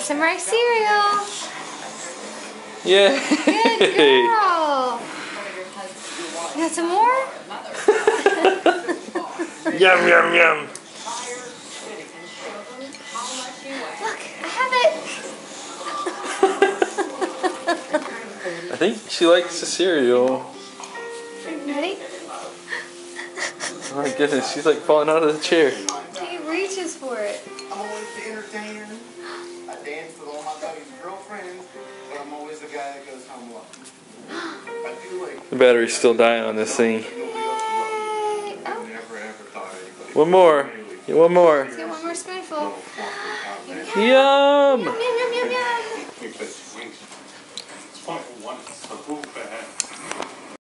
Get some rice cereal. Yeah. Good girl. You got some more? Yum, yum, yum. Look, I have it. I think she likes the cereal. Ready? Oh my goodness, she's like falling out of the chair. He reaches for it. I'm always the entertainer. I dance with all my buddies' girlfriends, but I'm always the guy that goes home alone. I feel like The battery's still dying on this thing. nobody else would love me. I never ever thought anybody. One more. Get one more. Let's get one more spoonful. Yum!